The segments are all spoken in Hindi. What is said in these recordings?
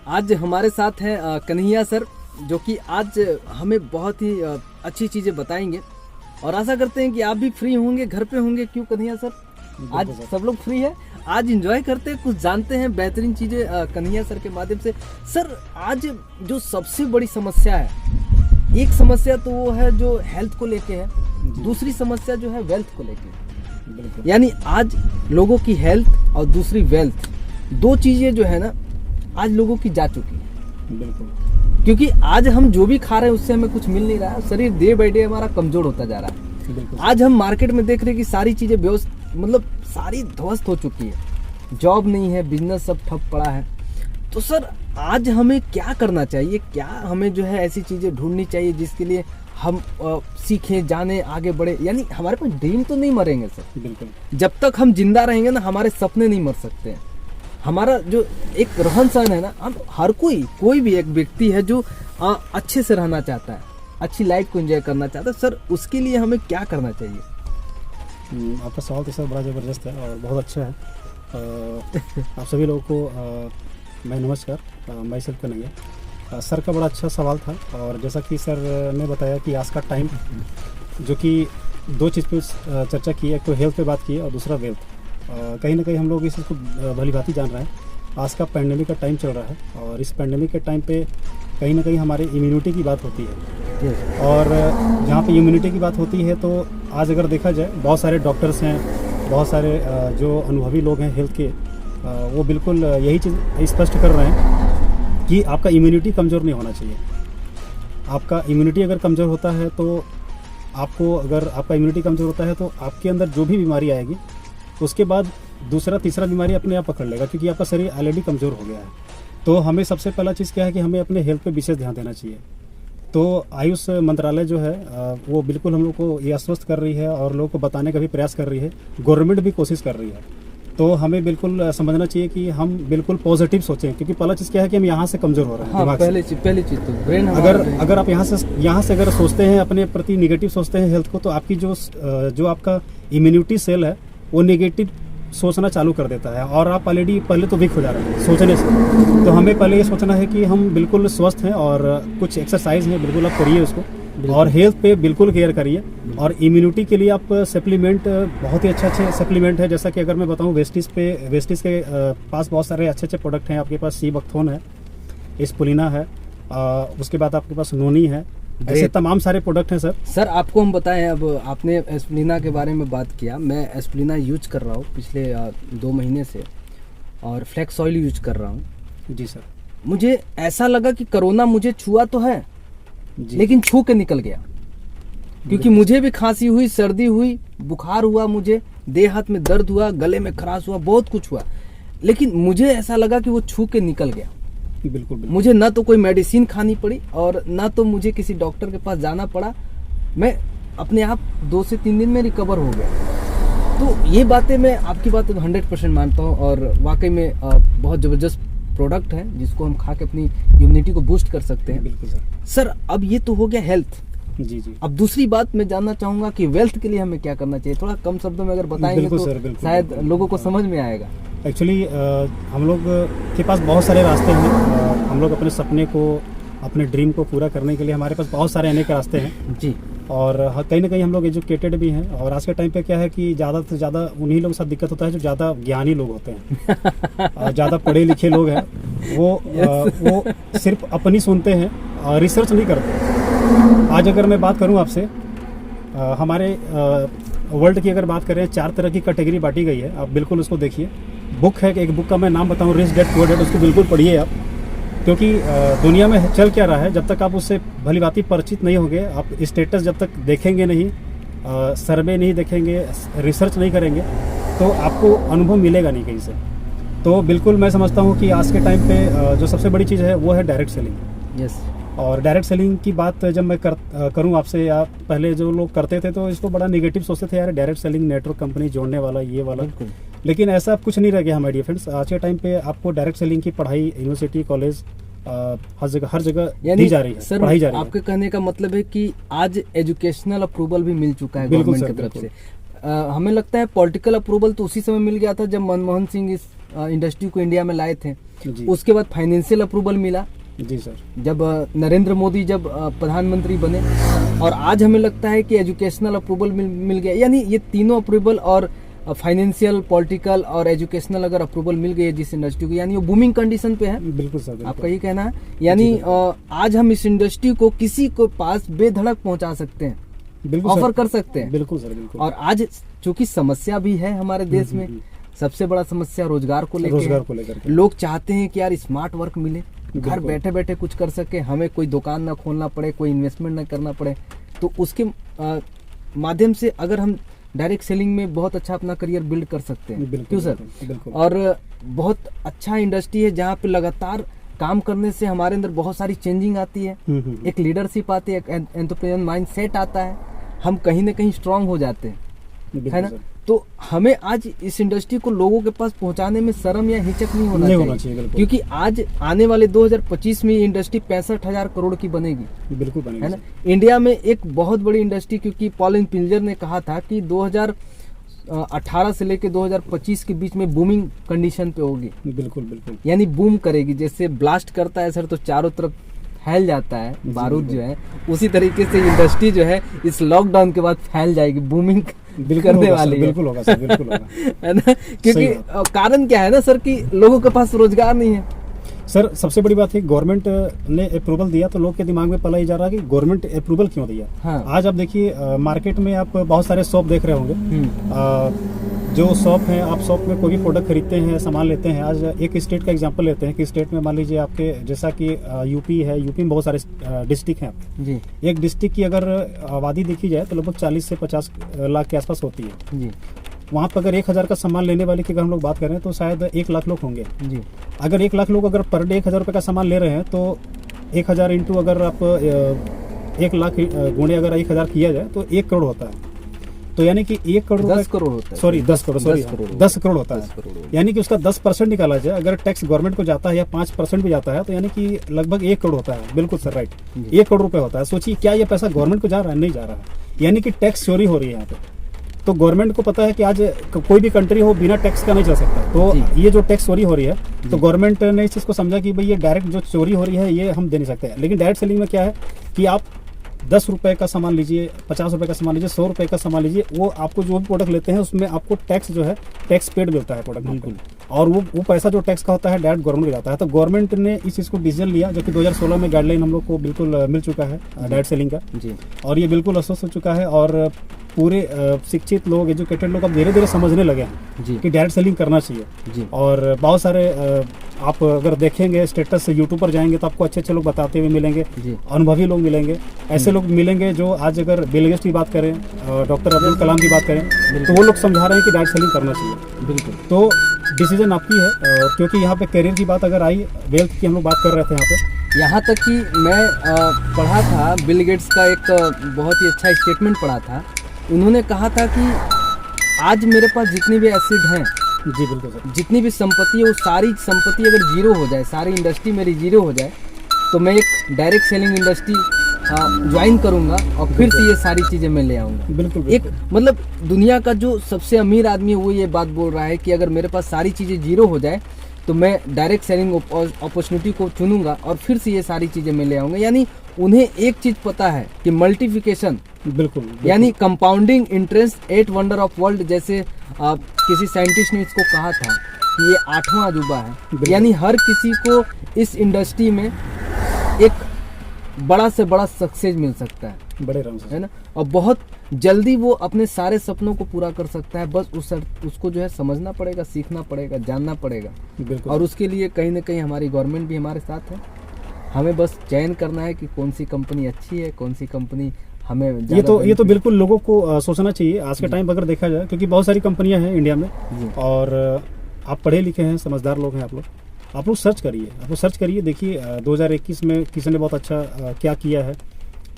आज हमारे साथ हैं कन्हैया सर, जो कि आज हमें बहुत ही अच्छी चीज़ें बताएंगे और आशा करते हैं कि आप भी फ्री होंगे, घर पे होंगे। क्यों कन्हैया सर? आज सब लोग फ्री है, आज एंजॉय करते हैं, कुछ जानते हैं बेहतरीन चीज़ें कन्हैया सर के माध्यम से। सर, आज जो सबसे बड़ी समस्या है, एक समस्या तो वो है जो हेल्थ को लेके है, दूसरी समस्या जो है वेल्थ को लेके है। यानी आज लोगों की हेल्थ और दूसरी वेल्थ, दो चीजें जो है ना आज लोगों की जा चुकी है। बिल्कुल, क्योंकि आज हम जो भी खा रहे हैं उससे हमें कुछ मिल नहीं रहा है, शरीर डे बाई डे हमारा कमजोर होता जा रहा है। आज हम मार्केट में देख रहे हैं कि सारी चीजें मतलब सारी ध्वस्त हो चुकी है, जॉब नहीं है, बिजनेस सब ठप पड़ा है। तो सर, आज हमें क्या करना चाहिए? क्या हमें जो है ऐसी चीजें ढूंढनी चाहिए जिसके लिए हम सीखें, जाने, आगे बढ़े? यानी हमारे पास ड्रीम तो नहीं मरेंगे सर। बिल्कुल, जब तक हम जिंदा रहेंगे ना, हमारे सपने नहीं मर सकते हैं। हमारा जो एक रहन सहन है ना, हम हर कोई भी एक व्यक्ति है जो अच्छे से रहना चाहता है, अच्छी लाइफ को एंजॉय करना चाहता है। सर, उसके लिए हमें क्या करना चाहिए? आपका सवाल तो सर बड़ा ज़बरदस्त है और बहुत अच्छा है। आप सभी लोगों को मैं नमस्कार, मैं सर कन्हैया। सर का बड़ा अच्छा सवाल था और जैसा कि सर ने बताया कि आज का टाइम, जो कि दो चीज़ पे चर्चा की है, एक तो हेल्थ पे बात की है और दूसरा वेल्थ। कहीं ना कहीं हम लोग इस चीज़ को भली भांति जान रहे हैं। आज का पैंडेमिक का टाइम चल रहा है और इस पैंडेमिक के टाइम पे कहीं ना कहीं हमारे इम्यूनिटी की बात होती है। और जहाँ पे इम्यूनिटी की बात होती है तो आज अगर देखा जाए, बहुत सारे डॉक्टर्स हैं, बहुत सारे जो अनुभवी लोग हैं हेल्थ के, वो बिल्कुल यही चीज़ स्पष्ट कर रहे हैं कि आपका इम्यूनिटी कमज़ोर नहीं होना चाहिए। आपका इम्यूनिटी अगर कमज़ोर होता है तो अगर आपका इम्यूनिटी कमज़ोर होता है तो आपके अंदर जो भी बीमारी आएगी उसके बाद दूसरा तीसरा बीमारी अपने आप पकड़ लेगा, क्योंकि आपका शरीर ऑलरेडी कमज़ोर हो गया है। तो हमें सबसे पहला चीज़ क्या है कि हमें अपने हेल्थ पे विशेष ध्यान देना चाहिए। तो आयुष मंत्रालय जो है वो बिल्कुल हम लोग को ये आश्वस्त कर रही है और लोगों को बताने का भी प्रयास कर रही है। गवर्नमेंट भी कोशिश कर रही है। तो हमें बिल्कुल समझना चाहिए कि हम बिल्कुल पॉजिटिव सोचें, क्योंकि पहला चीज़ क्या है कि हम यहाँ से कमज़ोर हो रहे हैं। हाँ, पहली चीज़ तो ब्रेन। अगर आप यहाँ से अगर सोचते हैं, अपने प्रति निगेटिव सोचते हैं हेल्थ को, तो आपकी जो आपका इम्यूनिटी सेल है वो नेगेटिव सोचना चालू कर देता है और आप ऑलरेडी पहले तो वीक हो जा रहे हैं सोचने से। तो हमें पहले ये सोचना है कि हम बिल्कुल स्वस्थ हैं और कुछ एक्सरसाइज है बिल्कुल आप करिए उसको, और हेल्थ पे बिल्कुल केयर करिए। और इम्यूनिटी के लिए आप सप्लीमेंट, बहुत ही अच्छे सप्लीमेंट है। जैसा कि अगर मैं बताऊं, वेस्टिज के पास बहुत सारे अच्छे प्रोडक्ट हैं। आपके पास सीबकथोन है, स्पुलिना है, उसके बाद आपके पास नोनी है, ऐसे तमाम सारे प्रोडक्ट हैं सर। आपको हम बताएं, अब आपने एस्प्लिना के बारे में बात किया। मैं एस्प्लिना यूज कर रहा हूँ पिछले 2 महीने से और फ्लेक्स ऑयल यूज कर रहा हूँ। जी सर। मुझे ऐसा लगा कि कोरोना मुझे छुआ तो है लेकिन छू के निकल गया, क्योंकि मुझे भी खांसी हुई, सर्दी हुई, बुखार हुआ, मुझे देह हाथ में दर्द हुआ, गले में खराश हुआ, बहुत कुछ हुआ, लेकिन मुझे ऐसा लगा कि वो छू के निकल गया। बिल्कुल। मुझे ना तो कोई मेडिसिन खानी पड़ी और ना तो मुझे किसी डॉक्टर के पास जाना पड़ा। मैं अपने आप 2 से 3 दिन में रिकवर हो गया। तो ये बातें, मैं आपकी बातें 100% मानता हूँ और वाकई में बहुत ज़बरदस्त प्रोडक्ट है जिसको हम खा के अपनी इम्यूनिटी को बूस्ट कर सकते हैं। बिल्कुल सर। सर, अब ये तो हो गया हेल्थ। जी। अब दूसरी बात मैं जानना चाहूँगा कि वेल्थ के लिए हमें क्या करना चाहिए? थोड़ा कम शब्दों में अगर बताएंगे तो शायद लोगों को समझ में आएगा। एक्चुअली हम लोग के पास बहुत सारे रास्ते हैं। हम लोग अपने सपने को, अपने ड्रीम को पूरा करने के लिए हमारे पास बहुत सारे अनेक रास्ते हैं जी। और कहीं ना कहीं हम लोग एजुकेटेड भी हैं। और आज के टाइम पे क्या है कि ज़्यादा से ज़्यादा उन्हीं लोगों के साथ दिक्कत होता है जो ज़्यादा ज्ञानी लोग होते हैं। ज़्यादा पढ़े लिखे लोग हैं, वो सिर्फ अपनी सुनते हैं और रिसर्च नहीं करते। आज अगर मैं बात करूं आपसे, हमारे वर्ल्ड की अगर बात करें, 4 तरह की कैटेगरी बांटी गई है। आप बिल्कुल उसको देखिए। बुक है, एक बुक का मैं नाम बताऊं, रिच डैड पुअर डैड, उसको बिल्कुल पढ़िए आप, क्योंकि दुनिया में चल क्या रहा है, जब तक आप उससे भली भांति परिचित नहीं होंगे, आप स्टेटस जब तक देखेंगे नहीं, सर्वे नहीं देखेंगे, रिसर्च नहीं करेंगे, तो आपको अनुभव मिलेगा नहीं कहीं से। तो बिल्कुल मैं समझता हूँ कि आज के टाइम पे जो सबसे बड़ी चीज़ है वो है डायरेक्ट सेलिंग। यस। और डायरेक्ट सेलिंग की बात जब मैं करूं आपसे, या पहले जो लोग करते थे तो इसको बड़ा नेगेटिव सोचते थे, यार डायरेक्ट सेलिंग, नेटवर्क कंपनी जोड़ने वाला, ये वाला। लेकिन ऐसा अब कुछ नहीं रह गया हमारे डियर फ्रेंड्स। आज के टाइम पे आपको डायरेक्ट सेलिंग की पढ़ाई यूनिवर्सिटी, कॉलेज, हर जगह दी जा रही है, सर, पढ़ाई जा रही है। आपके कहने का मतलब है कि आज एजुकेशनल अप्रूवल भी मिल चुका है गवर्नमेंट की तरफ से। हमें लगता है पॉलिटिकल अप्रूवल तो उसी समय मिल गया था जब मनमोहन सिंह इस इंडस्ट्री को इंडिया में लाए थे, जी उसके बाद फाइनेंशियल अप्रूवल मिला जी सर। जब नरेंद्र मोदी जब प्रधानमंत्री बने, और आज हमें लगता है कि एजुकेशनल अप्रूवल मिल गया। यानी ये तीनों अप्रूवल और फाइनेंशियल, पॉलिटिकल और एजुकेशनल अगर अप्रूवल मिल गई है जिस इंडस्ट्री को, यानी वो बूमिंग कंडीशन पे है। बिल्कुल सर, बिल्कुल। आपका ये कहना है? यानी आज हम इस इंडस्ट्री को किसी को पास बेधड़क पहुंचा सकते हैं, बिल्कुल ऑफर सर, कर सकते हैं। बिल्कुल सर, बिल्कुल। और आज चूंकि समस्या भी है हमारे देश में, सबसे बड़ा समस्या रोजगार को लेकर के लोग चाहते हैं कि यार स्मार्ट वर्क मिले, घर बिल्कुल। बैठे बैठे कुछ कर सके, हमें कोई दुकान ना खोलना पड़े, कोई इन्वेस्टमेंट ना करना पड़े। तो उसके माध्यम से अगर हम डायरेक्ट सेलिंग में बहुत अच्छा अपना करियर बिल्ड कर सकते हैं। बिल्कुल, क्यों सर? बिल्कुल। और बहुत अच्छा इंडस्ट्री है जहाँ पे लगातार काम करने से हमारे अंदर बहुत सारी चेंजिंग आती है, एक लीडरशिप आती है, एक एंटरप्रेन्योर माइंड सेट आता है, हम कहीं ना कहीं स्ट्रांग हो जाते हैं, है ना? सर। तो हमें आज इस इंडस्ट्री को लोगों के पास पहुंचाने में शर्म या हिचक नहीं होना चाहिए, बिल्कुल। क्योंकि आज आने वाले 2025 में ये इंडस्ट्री 65,000 करोड़ की बनेगी, बिल्कुल बनेगी, है ना? इंडिया में एक बहुत बड़ी इंडस्ट्री, क्योंकि पॉल पिंजर ने कहा था कि 2018 से लेकर 2025 के बीच में बूमिंग कंडीशन पे होगी। बिल्कुल बिल्कुल। यानी बूम करेगी, जैसे ब्लास्ट करता है सर तो चारों तरफ फैल जाता है बारूद जो है, उसी तरीके से इंडस्ट्री जो है इस लॉकडाउन के बाद फैल जाएगी, बूमिंग करने वाली है। बिल्कुल होगा सर, बिल्कुल होगा। है ना? क्योंकि कारण क्या है ना सर कि लोगों के पास रोजगार नहीं है। सर सबसे बड़ी बात है गवर्नमेंट ने अप्रूवल दिया तो लोग के दिमाग में पहला ही जा रहा है कि गवर्नमेंट अप्रूवल क्यों दिया। हाँ। आज आप देखिए मार्केट में आप बहुत सारे शॉप देख रहे होंगे, जो शॉप है, आप शॉप में कोई भी प्रोडक्ट खरीदते हैं, सामान लेते हैं। आज एक स्टेट का एग्जांपल लेते हैं कि स्टेट में मान लीजिए आपके जैसा कि यूपी है, यूपी में बहुत सारे डिस्ट्रिक्ट हैं जी एक डिस्ट्रिक्ट की अगर आबादी देखी जाए तो लगभग 40 से 50 लाख के आसपास होती है। जी वहाँ पर अगर 1,000 का सामान लेने वाले की अगर हम लोग बात करें तो शायद 1 लाख लोग होंगे। जी अगर 1 लाख लोग अगर पर डे 1,000 रुपये का सामान ले रहे हैं तो 1,000 इंटू अगर आप 1 लाख गुणे अगर 1,000 किया जाए तो 1 करोड़ होता है। तो यानी कि 1 करोड़ 10 करोड़ होता है, सॉरी 10 करोड़, सॉरी 10 करोड़ होता 10 करोड़ है। यानी कि उसका 10% निकाला जाए, अगर टैक्स गवर्नमेंट को जाता है या 5% भी जाता है तो यानी कि लगभग 1 करोड़ होता है। बिल्कुल सर, राइट, 1 करोड़ रुपए होता है। सोचिए क्या ये पैसा गवर्नमेंट को जा रहा है? नहीं जा रहा है, यानी कि टैक्स चोरी हो रही है यहाँ पे। तो गवर्नमेंट को पता है कि आज कोई भी कंट्री हो बिना टैक्स का नहीं चल सकता। तो ये जो टैक्स चोरी हो रही है तो गवर्नमेंट ने इस चीज़ को समझा कि भाई ये डायरेक्ट जो चोरी हो रही है ये हम दे नहीं सकते। लेकिन डायरेक्ट सेलिंग में क्या है कि आप 10 रुपए का सामान लीजिए, 50 रुपए का सामान लीजिए, 100 रुपए का सामान लीजिए, वो आपको जो भी प्रोडक्ट लेते हैं उसमें आपको टैक्स जो है टैक्स पेड मिलता है प्रोडक्ट, बिल्कुल। और वो पैसा जो टैक्स का होता है डायरेक्ट गवर्नमेंट को जाता है। तो गवर्नमेंट ने इस चीज़ को डिसीजन लिया जो कि 2016 में गाइडलाइन हम लोग को बिल्कुल मिल चुका है डायरेक्ट सेलिंग का जी। और ये बिल्कुल अस्वस्थ हो चुका है। और पूरे शिक्षित लोग, एजुकेटेड लोग अब धीरे धीरे समझने लगे हैं जी कि डायरेक्ट सेलिंग करना चाहिए जी। और बहुत सारे आप अगर देखेंगे स्टेटस से यूट्यूब पर जाएंगे तो आपको अच्छे अच्छे लोग बताते हुए मिलेंगे, अनुभवी लोग मिलेंगे, ऐसे लोग मिलेंगे जो आज अगर बिल गेट्स की बात करें, डॉक्टर अब्दुल कलाम की बात करें तो वो लोग समझा रहे हैं कि डायरेक्ट सेलिंग करना चाहिए। बिल्कुल। तो डिसीजन आपकी है, क्योंकि यहाँ पे करियर की बात अगर आई, वेल्थ की हम लोग बात कर रहे थे यहाँ तक कि मैं पढ़ा था बिल गेट्स का एक बहुत ही अच्छा स्टेटमेंट पढ़ा था। उन्होंने कहा था कि आज मेरे पास जितनी भी एसिड हैं, जी बिल्कुल सर, जितनी भी संपत्ति है वो सारी संपत्ति अगर जीरो हो जाए, सारी इंडस्ट्री मेरी जीरो हो जाए तो मैं एक डायरेक्ट सेलिंग इंडस्ट्री ज्वाइन करूंगा और फिर से ये सारी चीज़ें मैं ले आऊँगा। बिल्कुल। एक मतलब दुनिया का जो सबसे अमीर आदमी है वो ये बात बोल रहा है कि अगर मेरे पास सारी चीज़ें जीरो हो जाए तो मैं डायरेक्ट सेलिंग अपॉर्चुनिटी को चुनूंगा और फिर से ये सारी चीज़ें मैं ले आऊँगा। यानी उन्हें एक चीज़ पता है कि मल्टीप्लिकेशन, बिल्कुल, यानी compounding interest 8 wonder of world, जैसे किसी साइंटिस्ट ने इसको कहा था कि ये 8वां अजूबा है। यानी हर किसी को इस इंडस्ट्री में एक बड़ा से बड़ा सक्सेस मिल सकता है, बड़े आराम से, है ना? और बहुत जल्दी वो अपने सारे सपनों को पूरा कर सकता है। बस उसको जो है समझना पड़ेगा, सीखना पड़ेगा, जानना पड़ेगा। बिल्कुल। और उसके लिए कहीं ना कहीं हमारी गवर्नमेंट भी हमारे साथ है। हमें बस चयन करना है कि कौन सी कंपनी अच्छी है, कौन सी कंपनी हमें ये तो बिल्कुल लोगों को सोचना चाहिए आज के टाइम अगर देखा जाए, क्योंकि बहुत सारी कंपनियां हैं इंडिया में और आप पढ़े लिखे हैं, समझदार लोग हैं आप लोग सर्च करिए, देखिए 2021 में किसी ने बहुत अच्छा क्या किया है,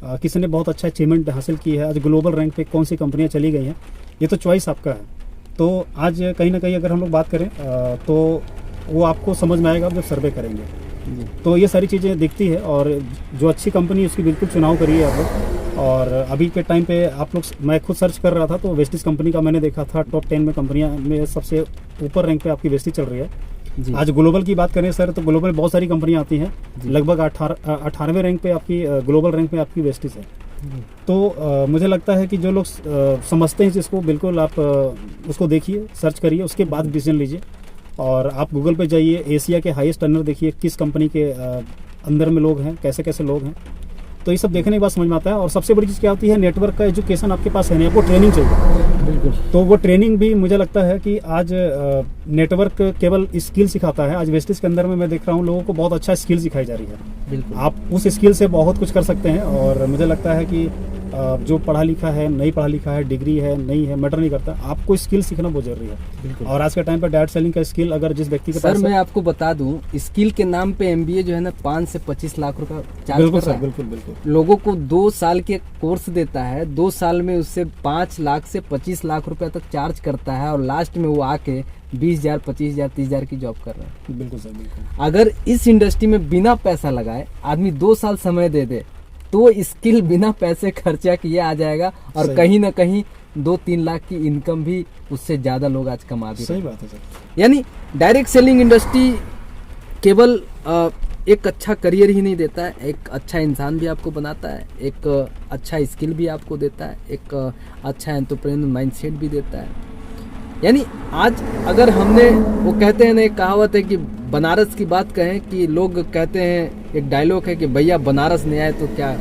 किसी ने बहुत अच्छा अचीवमेंट हासिल की है, आज ग्लोबल रैंक पे कौन सी कंपनियां चली गई हैं, ये तो चॉइस आपका है। तो आज कहीं ना कहीं अगर हम लोग बात करें तो वो आपको समझ में आएगा आप जब सर्वे करेंगे। तो ये सारी चीज़ें दिखती है, और जो अच्छी कंपनी उसकी बिल्कुल चुनाव करिए आप लोग। और अभी के टाइम पे आप लोग, मैं खुद सर्च कर रहा था तो वेस्टिज कंपनी का मैंने देखा था टॉप 10 में कंपनियां में सबसे ऊपर रैंक पे आपकी वेस्टिज चल रही है। जी। आज ग्लोबल की बात करें सर, तो ग्लोबल बहुत सारी कंपनियां आती हैं, लगभग 18वें रैंक पे आपकी ग्लोबल रैंक में आपकी वेस्टिज है। तो मुझे लगता है कि जो लोग समझते हैं जिसको, बिल्कुल आप उसको देखिए, सर्च करिए, उसके बाद डिसीजन लीजिए। और आप गूगल पे जाइए, एशिया के हाईएस्ट अर्नर देखिए, किस कंपनी के अंदर में लोग हैं, कैसे कैसे लोग हैं, तो ये सब देखने के बाद समझ में आता है। और सबसे बड़ी चीज़ क्या होती है, नेटवर्क का एजुकेशन आपके पास है नहीं, आपको ट्रेनिंग चाहिए। बिल्कुल। तो वो ट्रेनिंग भी मुझे लगता है कि आज नेटवर्क केवल स्किल सिखाता है। आज वेस्टिज के अंदर में मैं देख रहा हूँ लोगों को बहुत अच्छा स्किल सिखाई जा रही है। बिल्कुल। आप उस स्किल से बहुत कुछ कर सकते हैं। और मुझे लगता है कि जो पढ़ा लिखा है, नहीं पढ़ा लिखा है, डिग्री है नहीं है, मैटर नहीं करता, आपको स्किल सीखना बहुत जरूरी है। बिल्कुल। और आज के टाइम पर डायरेक्ट सेलिंग का स्किल अगर जिस व्यक्ति के सर पास मैं आपको बता दूं, स्किल के नाम पे MBA जो है ना 5 से 25 लाख रुपए चार्ज बिल्कुल कर रहा सर, है। बिल्कुल बिल्कुल। लोगों को 2 साल के कोर्स देता है, 2 साल में उससे 5 लाख से 25 लाख रुपए तक चार्ज करता है, और लास्ट में वो आके 20,000, 25,000, 30,000 की जॉब कर रहा है। बिल्कुल सर, बिल्कुल। अगर इस इंडस्ट्री में बिना पैसा लगाए आदमी 2 साल समय दे दे तो स्किल बिना पैसे खर्चा किए आ जाएगा, और सही। कहीं ना कहीं 2-3 लाख की इनकम भी उससे ज्यादा लोग आज कमा भी रहे सही हैं। बात है सर। यानी डायरेक्ट सेलिंग इंडस्ट्री केवल एक अच्छा करियर ही नहीं देता है, एक अच्छा इंसान भी आपको बनाता है, एक अच्छा स्किल भी आपको देता है, एक अच्छा एंटरप्रेन्योर माइंडसेट भी देता है। यानी आज अगर हमने, वो कहते हैं ना, एक कहावत है कि बनारस की बात कहें, कि लोग कहते हैं, एक डायलॉग है कि भैया बनारस नहीं आए तो क्या,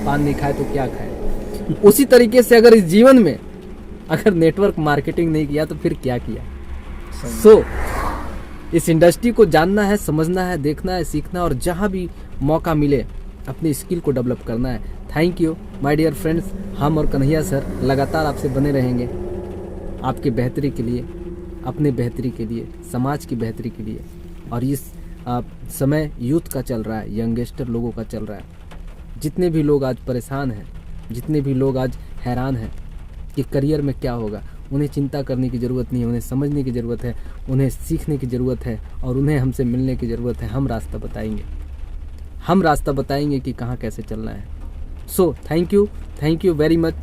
पान नहीं खाए तो क्या खाए। उसी तरीके से अगर इस जीवन में अगर नेटवर्क मार्केटिंग नहीं किया तो फिर क्या किया। सो इस इंडस्ट्री को जानना है, समझना है, देखना है, सीखना, और जहां भी मौका मिले अपनी स्किल को डेवलप करना है। Thank you my dear friends. हम और कन्हैया सर लगातार आपसे बने रहेंगे, आपके बेहतरी के लिए, अपने बेहतरी के लिए, समाज की बेहतरी के लिए। और इस समय यूथ का चल रहा है, यंगस्टर लोगों का चल रहा है। जितने भी लोग आज परेशान हैं, जितने भी लोग आज हैरान हैं कि करियर में क्या होगा, उन्हें चिंता करने की ज़रूरत नहीं है, उन्हें समझने की ज़रूरत है, उन्हें सीखने की ज़रूरत है, और उन्हें हमसे मिलने की ज़रूरत है। हम रास्ता बताएंगे, हम रास्ता बताएंगे कि कहाँ कैसे चलना है। So thank you very much.